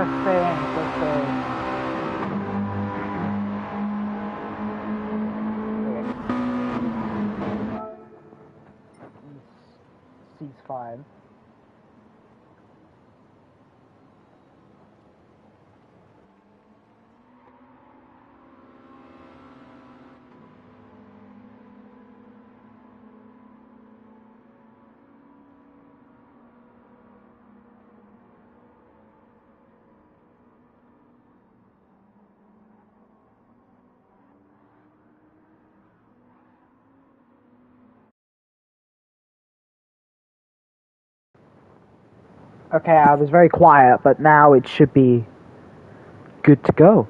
First thing. C5. Okay, I was very quiet, but now it should be good to go.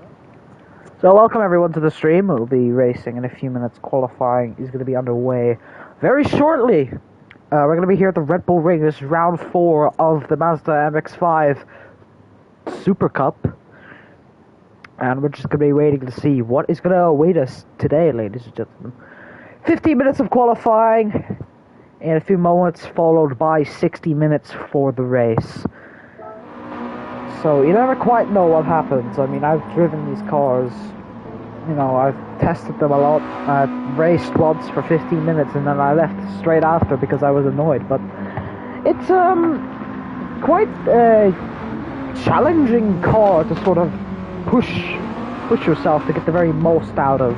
So welcome everyone to the stream. We'll be racing in a few minutes. Qualifying is going to be underway very shortly. We're going to be here at the Red Bull Ring. This is round 4 of the Mazda MX5 Super Cup. And we're just going to be waiting to see what is going to await us today, ladies and gentlemen. 15 minutes of qualifying in a few moments, followed by 60 minutes for the race. So you never quite know what happens. I mean, I've driven these cars, you know, I've tested them a lot. I've raced once for 15 minutes and then I left straight after because I was annoyed. But it's quite a challenging car to sort of push yourself to get the very most out of.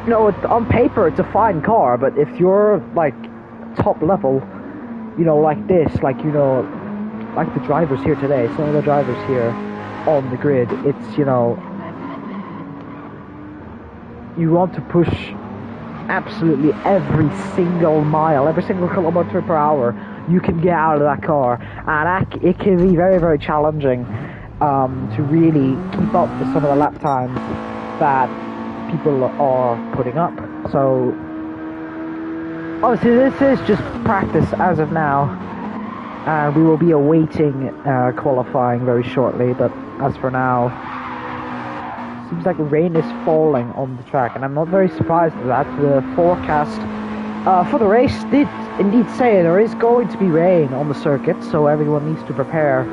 You know, on paper it's a fine car, but if you're like top level, you know, like this, like, you know, like the drivers here today, some of the drivers here on the grid, it's, you know, you want to push absolutely every single mile, every single kilometer per hour you can get out of that car, and it can be very, very challenging to really keep up with some of the lap times that people are putting up. So obviously this is just practice as of now, and we will be awaiting qualifying very shortly. But as for now, seems like rain is falling on the track, and I'm not very surprised at that. The forecast for the race did indeed say there is going to be rain on the circuit, so everyone needs to prepare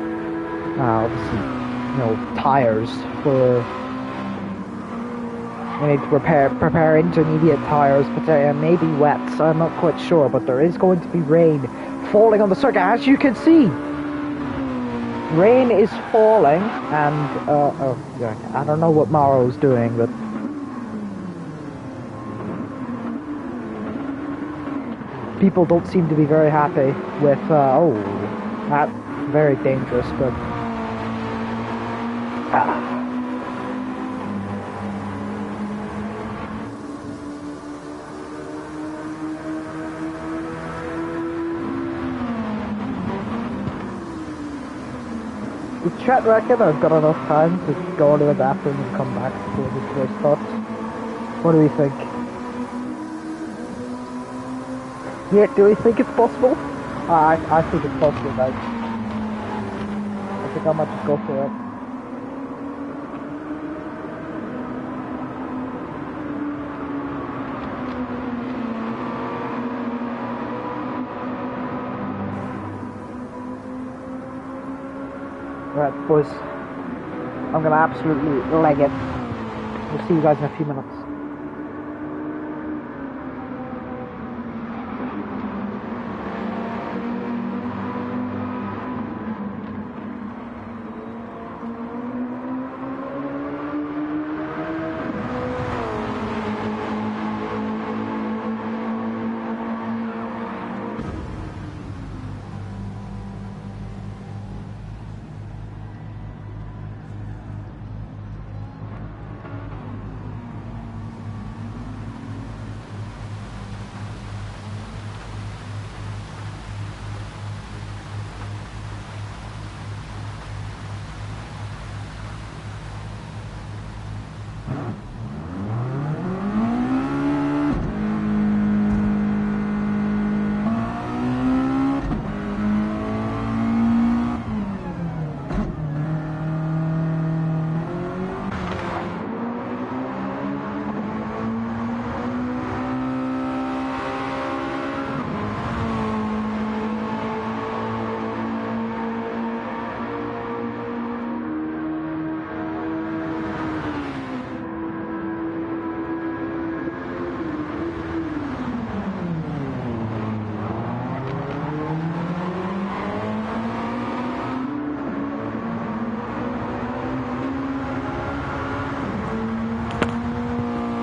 obviously, you know, tires for. We need to prepare intermediate tires, but maybe wets, I'm not quite sure, but there is going to be rain falling on the circuit, as you can see. Rain is falling, and, I don't know what Maro's doing, but people don't seem to be very happy with, oh, that's very dangerous, but, Does Chet reckon I've got enough time to go to the bathroom and come back before this race starts? What do we think? Yeah, do we think it's possible? I think it's possible, guys. I think I might just go for it. Right, boys, I'm gonna absolutely leg it. We'll see you guys in a few minutes.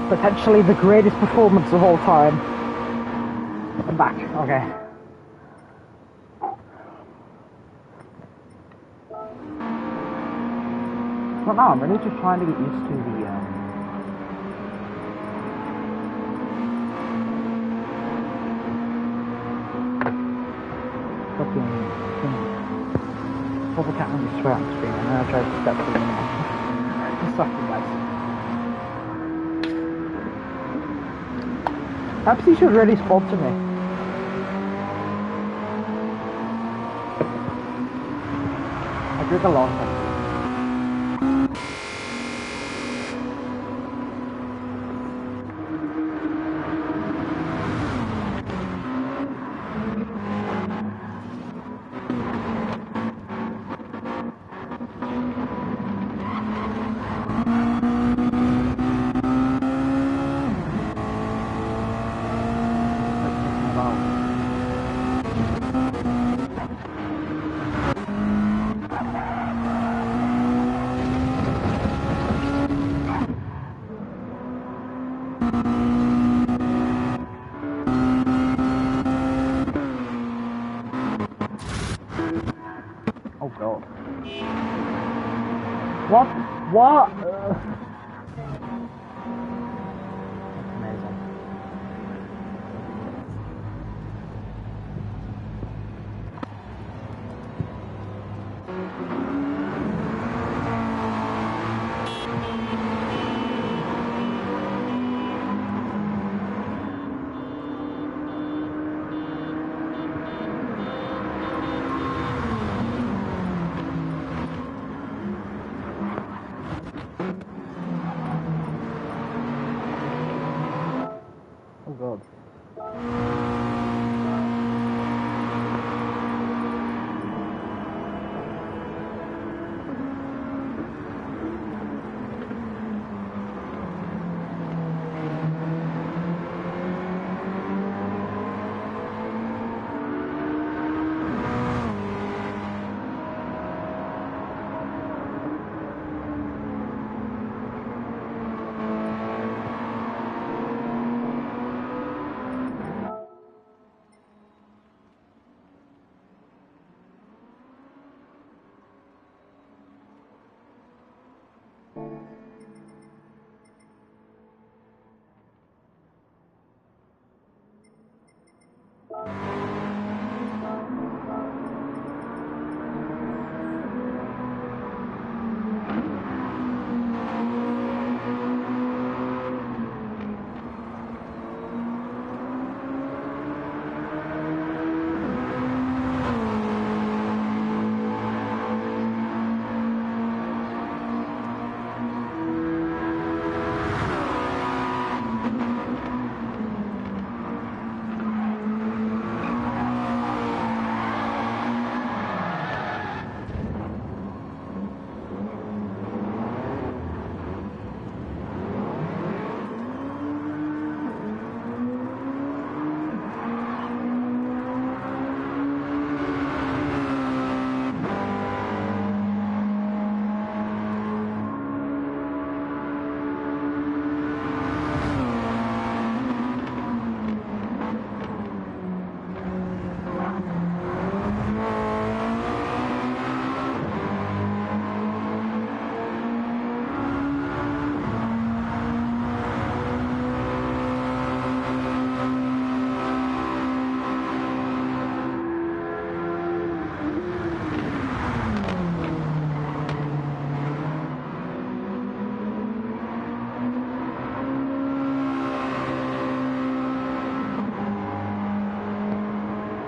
Potentially the greatest performance of all time. I'm back. Okay. Well, no, I'm really just trying to get used to the fucking Well, I can't really swear on screen, and then I tried to step through the Just suck you guys. Pepsi should really sponsor me. I drink a lot of Pepsi. Oh god. What? What? That's amazing. Oh god.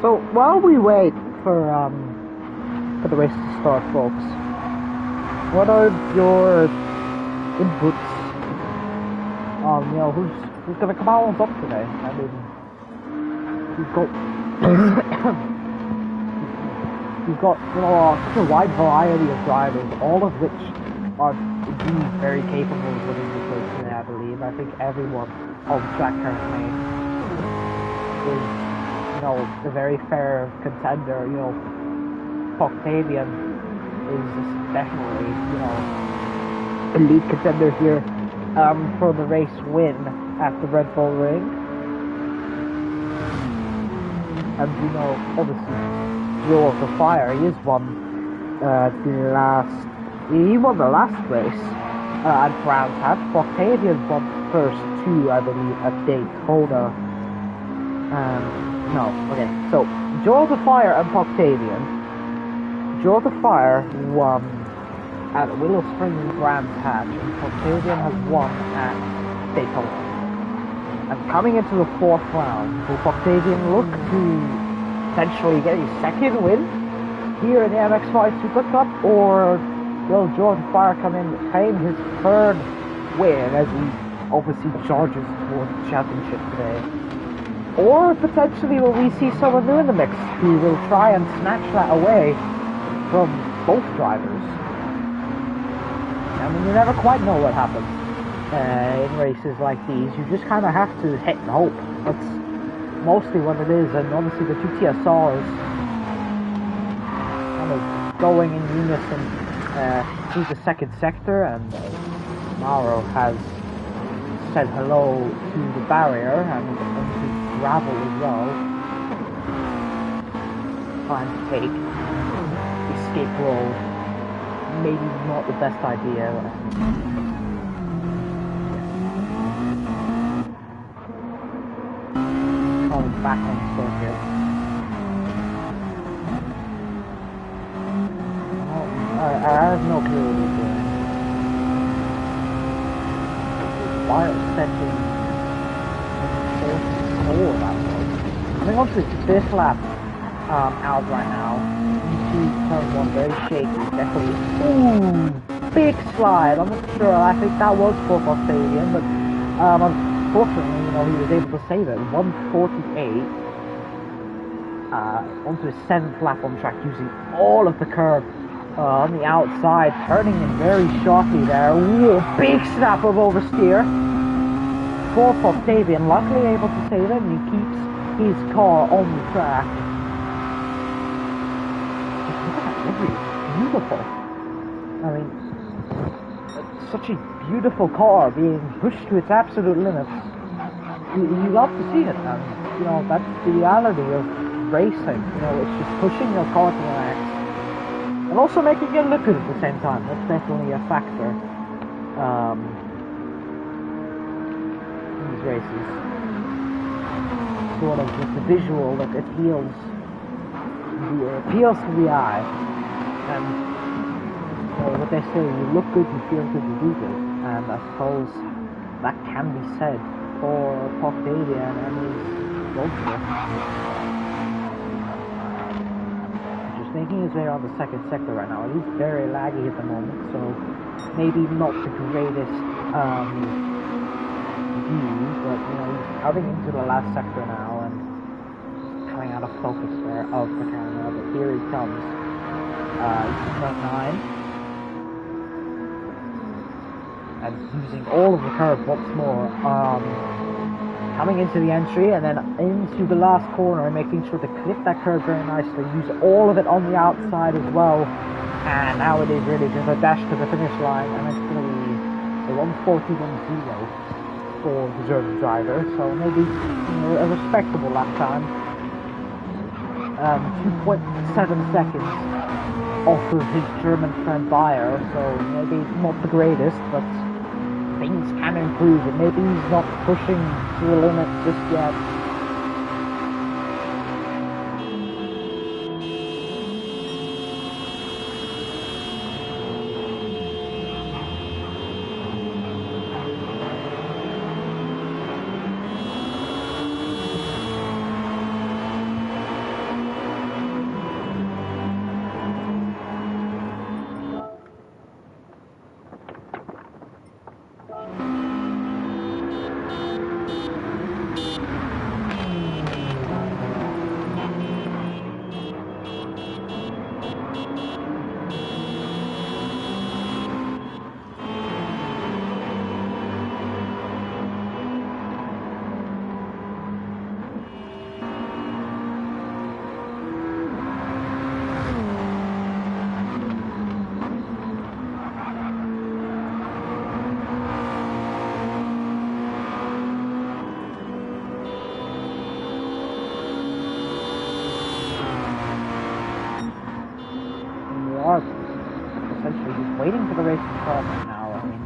So while we wait for the race to start, folks, what are your inputs on who's gonna come out on top today? I mean, we've got we've got such a wide variety of drivers, all of which are indeed very capable of winning this race today. I believe. I think everyone on the track currently is a very fair contender. Octavian is definitely, elite contender here. for the race win at the Red Bull Ring. And you know, obviously, Joe of the Fire, he won the last race at Brown's Hat. Octavian won the first two, I believe, at Daytona. So Joe of the Fire and Octavian. Joe of the Fire won at Willow Spring and Brands Hatch, and Octavian has won at Daytona. And coming into the fourth round, will Octavian look to potentially get his second win here in the MX5 Super Cup, or will Joe of the Fire come in and claim his third win as he obviously charges towards the championship today? Or potentially will we see someone new in the mix who will try and snatch that away from both drivers? I mean, you never quite know what happens in races like these. You just kind of have to hit and hope. That's mostly what it is, and obviously the two TSRs kind of going in unison through the second sector, and Mauro has said hello to the barrier and to gravel as well, trying to take escape road. Maybe not the best idea. Coming back on circuit. I have no clue what he's doing. Fire setting four that was. I think onto his fifth lap out right now. Turn one very shaky, definitely. Ooh, big slide. I'm not sure. I think that was for Octavian, but unfortunately, you know, he was able to save it. 148 onto his seventh lap on track, using all of the curb on the outside, turning in very sharply there. Ooh, big snap of oversteer for Octavian. Luckily able to save it, and he keeps his car on the track. Beautiful. I mean, such a beautiful car being pushed to its absolute limits. You love to see it, and you know that's the reality of racing. You know, it's just pushing your car to the max, and also making it look good at the same time. That's definitely a factor in these races. Sort of just the visual that appeals to the eye. And what they say, you look good, you feel good, you do good. And I suppose that can be said for Octavian and his roadster. Just making his way on the second sector right now. He's very laggy at the moment, so maybe not the greatest view, but you know, he's coming into the last sector now and coming out of focus there of the camera, but here he comes. Turn 9, and using all of the curve once more, coming into the entry and then into the last corner and making sure to clip that curve very nicely, use all of it on the outside as well, and now it is really just a dash to the finish line, and it's going to be a 1:41.0 for the German driver, so maybe, you know, a respectable lap time. 2.7 seconds off of his German friend Bayer, so maybe not the greatest, but things can improve, and maybe he's not pushing to the limit just yet. up right now. I mean,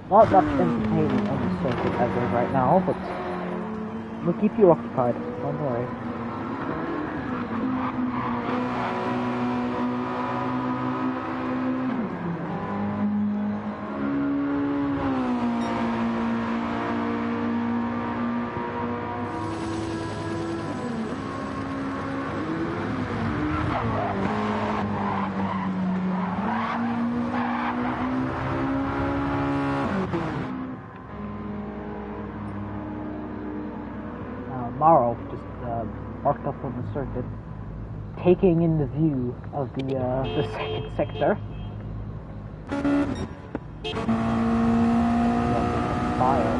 not much entertaining on the circuit as of right now, but we'll keep you occupied. Don't worry. Morrow just parked up on the circuit, taking in the view of the second sector. Fire.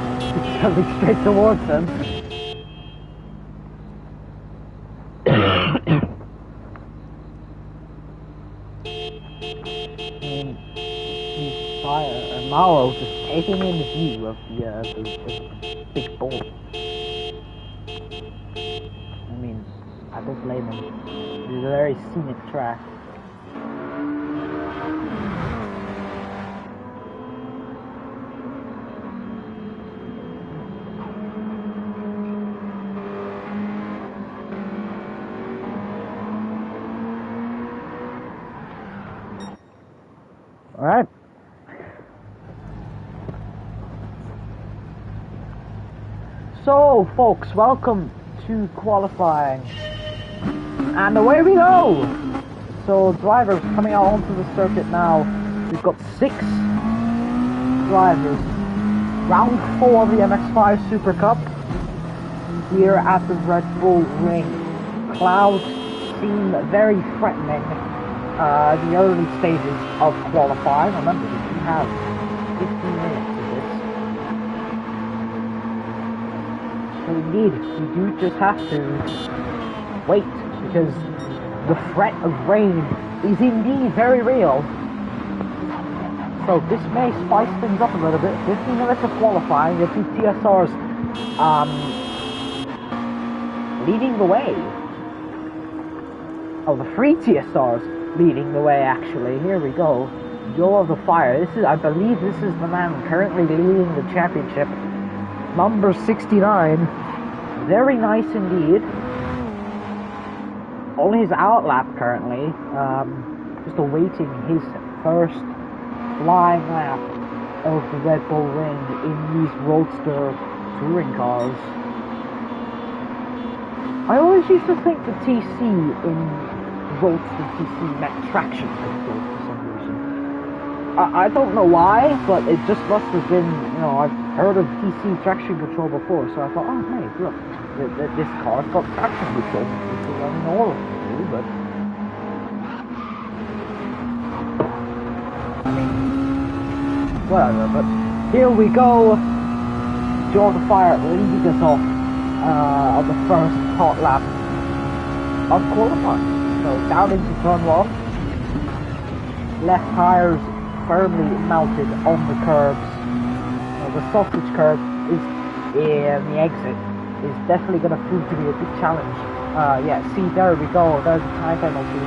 He's coming straight towards them. Morrow just taking in the view of the big bull. I mean, I don't blame him. It's a very scenic track. All right. So, folks, welcome to qualifying, and away we go! So, drivers coming out onto the circuit now. We've got 6 drivers. Round 4 of the MX5 Super Cup here at the Red Bull Ring. Clouds seem very threatening the early stages of qualifying. Remember, we have 15 minutes. Indeed, you do just have to wait, because the threat of rain is indeed very real. So this may spice things up a little bit. 15 minutes of qualifying, the 2 TSRs leading the way. Oh, the 3 TSRs leading the way, actually. Here we go. Joe of the Fire. I believe this is the man currently leading the championship. Number 69. Very nice indeed. On his outlap currently, just awaiting his first flying lap of the Red Bull Ring in these Roadster touring cars. I always used to think the TC in Roadster TC meant traction control for some reason. I don't know why, but it just must have been, you know, I've heard of TC traction control before, so I thought, oh hey, look, this car's got traction control. I mean, all of them do, but I mean, whatever. But here we go. Joe of the Fire leading us off on the first hot lap of qualifying. So down into turn 1, left tires firmly mounted on the curbs. The sausage curb is in the exit is definitely going to prove to be a big challenge. Yeah, see, there we go. There's a time penalty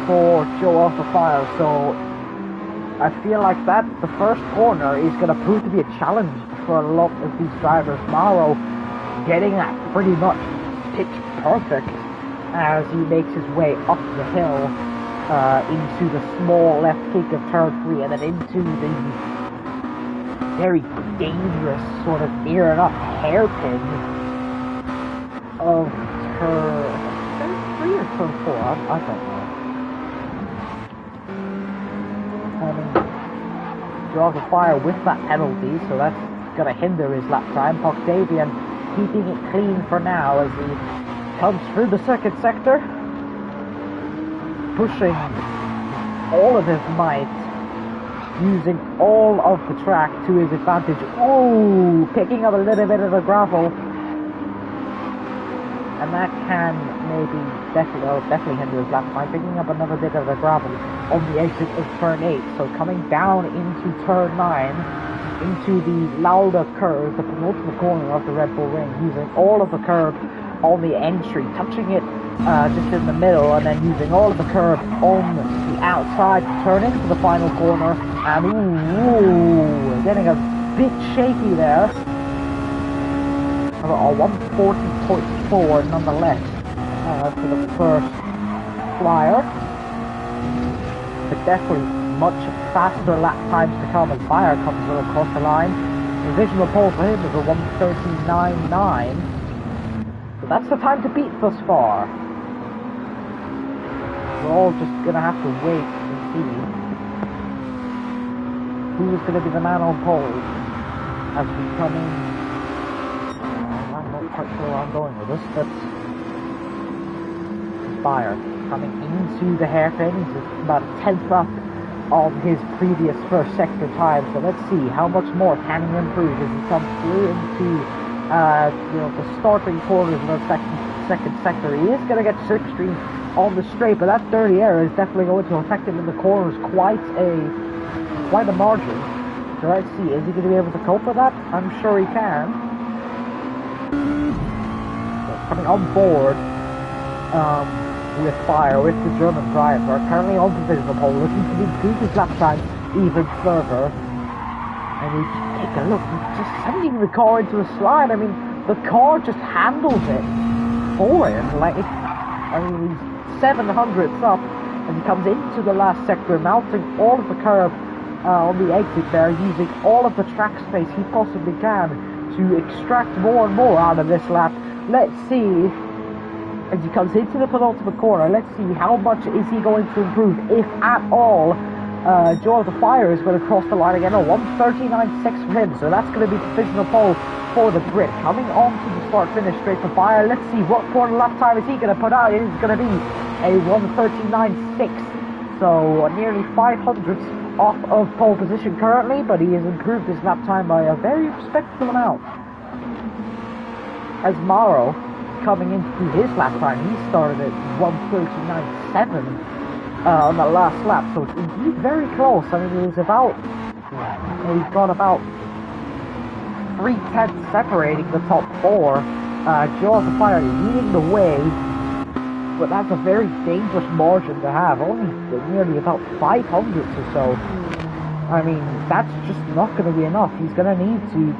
for Joe of the Fire. So I feel like that the first corner is going to prove to be a challenge for a lot of these drivers. Morrow getting that pretty much pitch perfect as he makes his way up the hill into the small left kick of turn 3 and then into the very dangerous sort of near enough hairpin of turn 3 or turn 4, I don't know. Draw the Fire with that penalty, so that's gonna hinder his lap time. Octavian keeping it clean for now as he comes through the second sector, pushing all of his might, using all of the track to his advantage. Ooh, picking up a little bit of the gravel, and that can maybe definitely hinder his lap time. Picking up another bit of the gravel on the exit of turn 8, so coming down into turn 9, into the Lauda curve, the penultimate corner of the Red Bull Ring, using all of the curb on the entry, touching it just in the middle, and then using all of the curve on the outside to turn into the final corner, and ooh, getting a bit shaky there. A 140.4 nonetheless for the first flyer, but definitely much faster lap times to come as Bayer comes across the line. The visual pole for him is a 1:39.9, so that's the time to beat thus far. We're all just gonna have to wait and see who is gonna be the man on pole as we come in. I'm not quite sure where I'm going with this, but Bayer coming into the hairpin. He's about a 10th up on his previous first sector time, so let's see how much more can he improve as he comes through into the starting quarters of the second sector. He is going to get slipstream on the straight, but that dirty air is definitely going to affect him in the corners quite a margin. So let's see, is he going to be able to cope with that? I'm sure he can. So coming on board with Bayer, with the German driver, currently on the visual pole, looking to improve his lap time even further. And we just take a look, he's just sending the car into a slide. I mean, the car just handles it for him. Like, he's 700ths up, and he comes into the last sector, mounting all of the curve on the exit there, using all of the track space he possibly can to extract more and more out of this lap. Let's see. As he comes into the penultimate corner, let's see how much is he going to improve, if at all. Joel the Fire is going to cross the line again. 1:39.6 for him, so that's going to be divisional pole for the Brit. Coming on to the start-finish straight for Bayer. Let's see what quarter lap time is he going to put out. It is going to be a 1:39.6, so nearly 500ths off of pole position currently, but he has improved his lap time by a very respectable amount. As Mauro, coming into his lap time, he started at 1:39.7 on the last lap, so it's indeed very close. I mean, he's got about 3/10 separating the top four. Joel the Fire leading the way, but that's a very dangerous margin to have, only nearly about 500ths or so. I mean, that's just not going to be enough. He's going to need to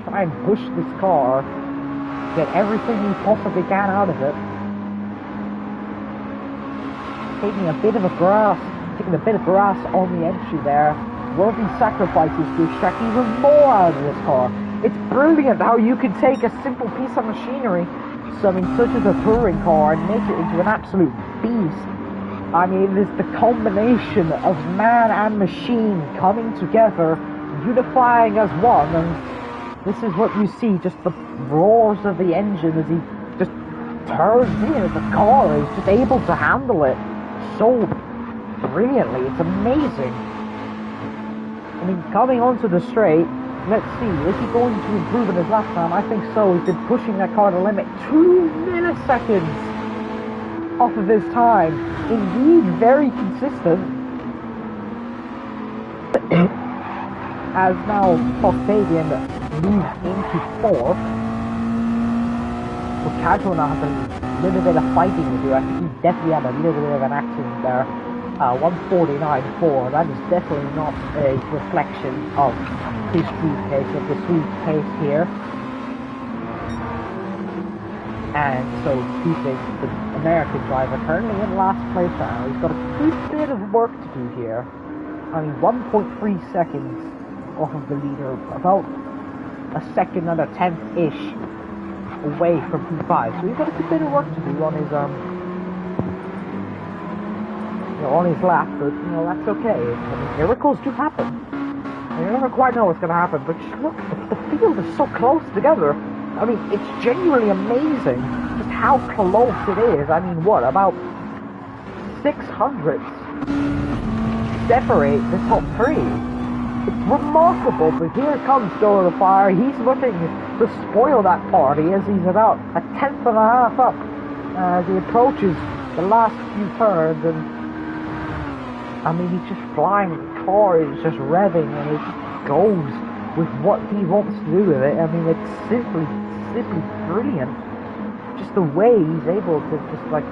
try and push this car, get everything he possibly can out of it. Taking a bit of grass on the entry there. Worthy sacrifices to extract even more out of this car. It's brilliant how you can take a simple piece of machinery, something such as a touring car, and make it into an absolute beast. I mean, it is the combination of man and machine coming together, unifying as one, and this is what you see, just the roars of the engine as he just turns in. The car is just able to handle it so brilliantly. It's amazing. I mean, coming onto the straight, let's see, is he going to improve in his lap time? I think so. He's been pushing that car to the limit. 2 milliseconds off of his time. Indeed, very consistent. As now Octavian moves into fourth. Well, Casual now has a little bit of fighting to do. I think he definitely had a little bit of an accident there. 1:49.4. That is definitely not a reflection of his speed pace, of the speed pace here. And so keeping the American driver currently in last place now. He's got a good bit of work to do here. I mean, 1.3 seconds off of the leader, about a second and a tenth-ish away from P5. So he's got a good bit of work to do on his on his lap, but that's okay. I mean, miracles do happen. You never quite know what's going to happen, but just look, the field is so close together. I mean, it's genuinely amazing just how close it is. I mean, what, about 600ths separate the top three. It's remarkable, but here comes Joel the Fire. He's looking to spoil that party as he's about a 10th and a half up as he approaches the last few turns, and I mean, he's just flying. The car is just revving, and it just goes with what he wants to do with it. I mean, it's simply brilliant. Just the way he's able to just like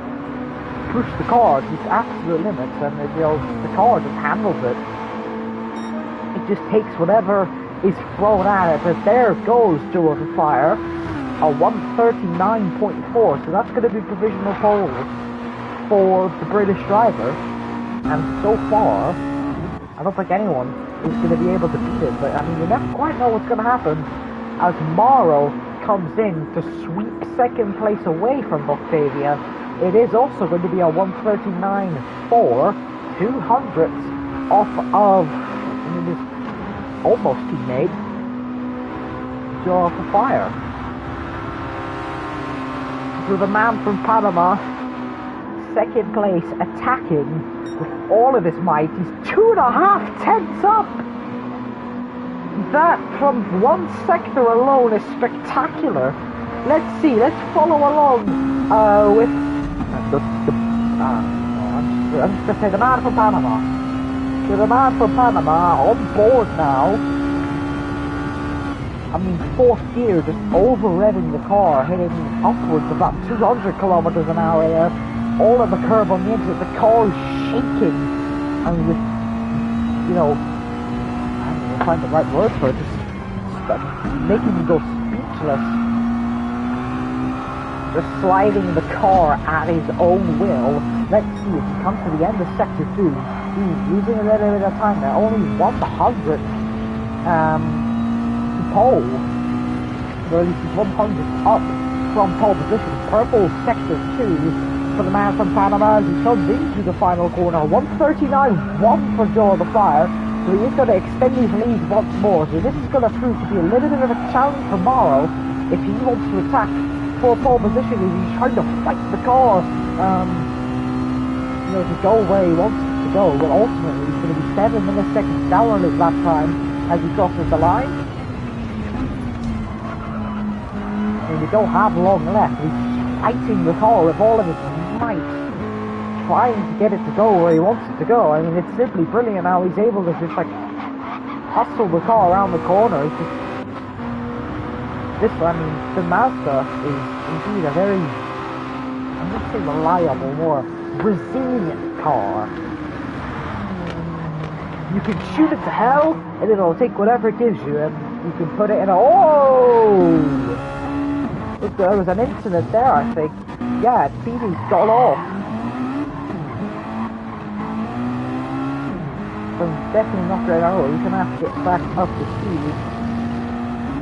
push the car to its absolute limits, and the car just handles it. It just takes whatever is thrown at it. But there goes Joe of the Fire, a 139.4. So that's going to be provisional pole for the British driver. And so far, I don't think anyone is going to be able to beat it. But I mean, you never quite know what's going to happen as Morrow comes in to sweep second place away from Octavia. It is also going to be a 139.4, 200ths off of his almost teammate, Joe of the Fire. So the man from Panama, second place, attacking with all of his might. He's 2.5 tenths up. That from one sector alone is spectacular. Let's see, let's follow along with I'm just going to say the man from Panama. So the man from Panama on board now. I mean, fourth gear, just over-revving the car, hitting upwards of about 200 kilometers an hour there. All of the curb on the exit, the car is shaking. I mean, with, you know, I don't know, find the right word for it, just making me go speechless. Just sliding the car at his own will. Let's see if he comes to the end of sector 2. He's losing a little bit of time there. Only 100 to pole. Or at least he's 100 up from pole position. Purple sector 2 for the man from Panama as he comes into the final corner. 139.1 for Joe of the Fire. So he is going to extend his lead once more. So this is going to prove to be a little bit of a challenge for Morrow if he wants to attack for pole position. He's trying to fight the car, you know, to go where he wants it to go. But ultimately, he's going to be 7 milliseconds down on his lap time as he crosses the line. And we don't have long left. He's fighting the car with all of his might, trying to get it to go where he wants it to go. I mean, it's simply brilliant how he's able to just like hustle the car around the corner. It's just I mean, the Mazda is indeed a very, I'm going to say reliable, more resilient car. You can shoot it to hell, and it'll take whatever it gives you, and you can put it in a, there was an incident there, I think. Yeah, Petey's got off. So definitely not great at all. You're going to have to get back up to speed.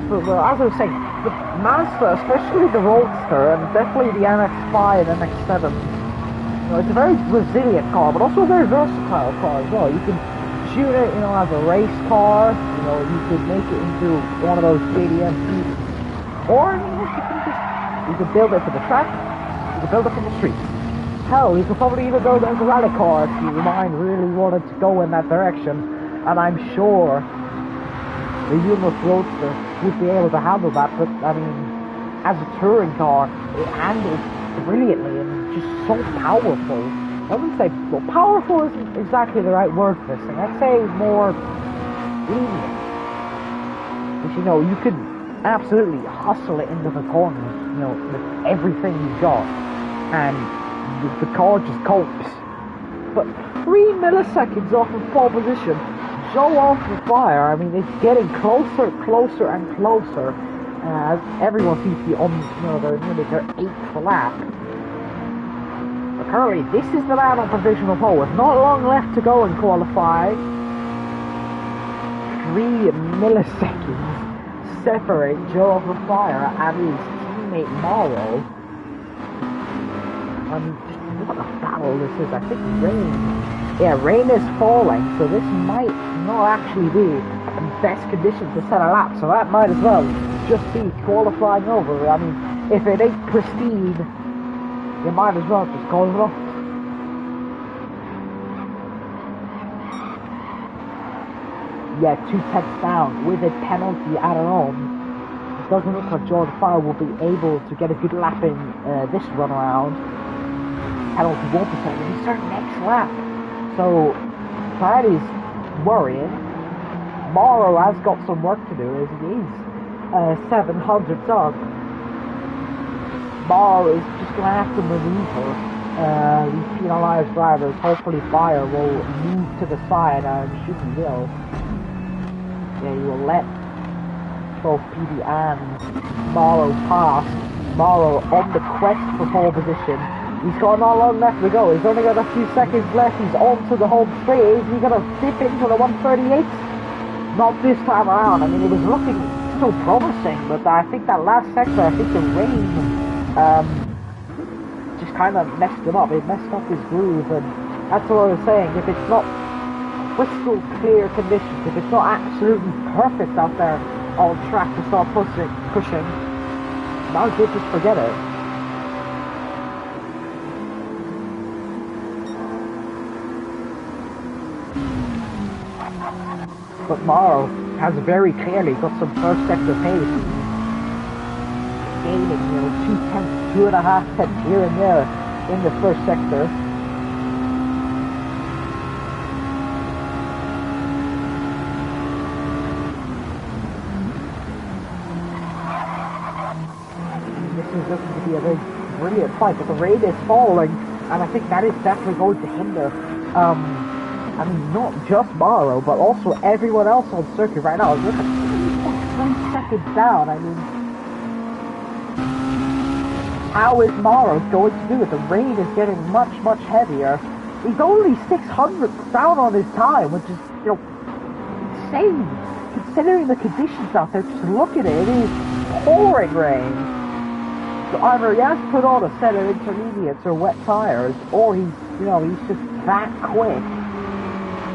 But well, as I was saying, the Mazda, especially the Roadster, and definitely the MX5 and MX7, you know, it's a very resilient car, but also a very versatile car as well. You can shoot it, you know, as a race car, you know, you could make it into one of those JDM seats, or you could build it for the track, you could build it for the streets. Hell, you could probably even build it as a rally car if your mind really wanted to go in that direction, and I'm sure the Yunus Roadster would be able to handle that. But I mean, as a touring car, it handles brilliantly and just so powerful. I wouldn't say, well, powerful isn't exactly the right word for this thing. I'd say more lenient. Because, you know, you could absolutely hustle it into the corners, you know, with everything you've got, and the car just copes. But 3 milliseconds off of pole position, Joe of the Fire. I mean, it's getting closer, closer, and closer as everyone seems to be on, you know, their 8th lap. But currently, this is the man on provisional pole with not long left to go in qualifying. 3 milliseconds separate Joe of the Fire and his teammate Morrow. I mean, just what a battle this is. I think rain is falling, so this might not actually be the best conditions to set a lap, so that might as well just be qualifying over. I mean, if it ain't pristine, you might as well just call it off. Yeah, 2 tenths down with a penalty added on. It doesn't look like Joe of the Fire will be able to get a good lap in this run around. Penalty 1% when we start next lap. So that is worrying. Morrow has got some work to do as he is 700 up. Morrow is just going to have to maneuver these penalized drivers. Hopefully Fire will move to the side, and I'm assuming he will. Yeah, he will let both PD and Morrow pass. Morrow on the quest for pole position. He's got not long left to go. He's only got a few seconds left. He's on to the home straight. Is he going to dip into the 138? Not this time around. I mean, it was looking so promising, but I think that last sector, I think the rain just kind of messed him up. It messed up his groove, and that's what I was saying. If it's not crystal clear conditions, if it's not absolutely perfect out there on track to start pushing, might as well just forget it. But Morrow has very clearly got some first sector pace. Gaining, 2 tenths, 2.5 tenths here and there in the first sector. This is looking to be a very brilliant fight, but the rain is falling, and I think that is definitely going to hinder I mean, not just Morrow, but also everyone else on circuit right now. Look at 3 seconds down. I mean, how is Morrow going to do it? The rain is getting much, much heavier. He's only 600 down on his time, which is, insane. Considering the conditions out there, just look at it. It is pouring rain. So either he has to put on a set of intermediates or wet tires, or he's, he's just that quick.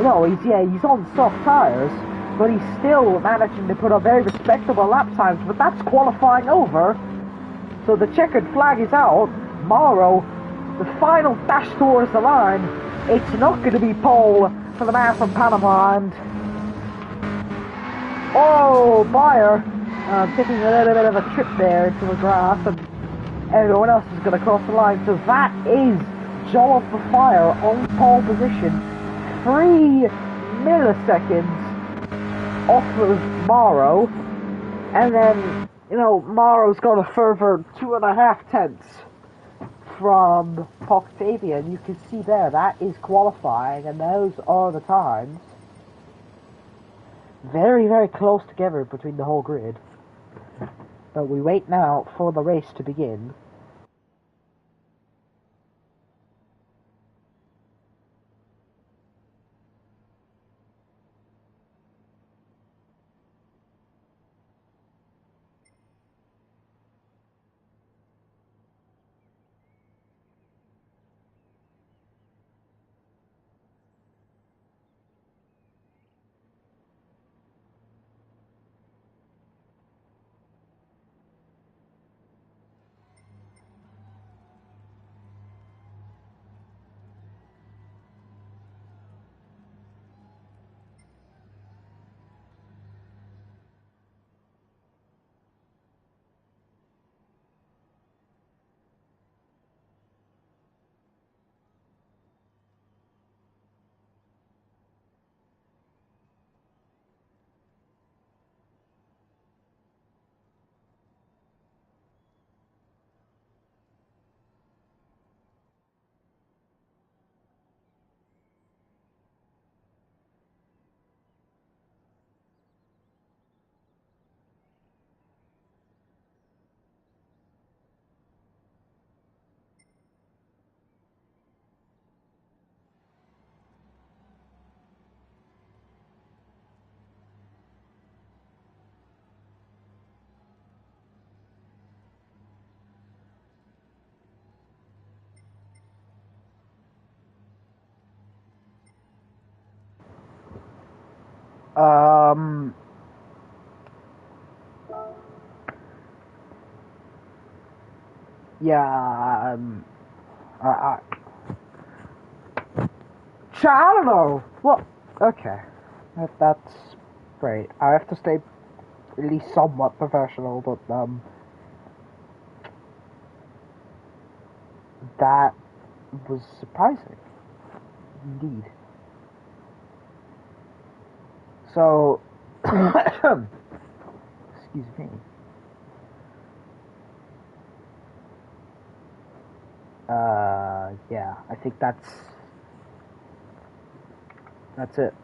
No, he's on soft tires, but he's still managing to put up very respectable lap times, but that's qualifying over. So the checkered flag is out. Morrow, the final dash towards the line. It's not going to be pole for the man from Panama, and Fire taking a little bit of a trip there into the grass, and everyone else is going to cross the line. So that is Joel for Fire on pole position. 3 milliseconds off of Morrow, and then, Morrow's got a further 2.5 tenths from Octavian. You can see there, that is qualifying, and those are the times. Very, very close together between the whole grid. But we wait now for the race to begin. Yeah, I don't know. Well, okay. That's great. I have to stay at least somewhat professional, but, that was surprising. Indeed. So, excuse me. yeah, I think that's it.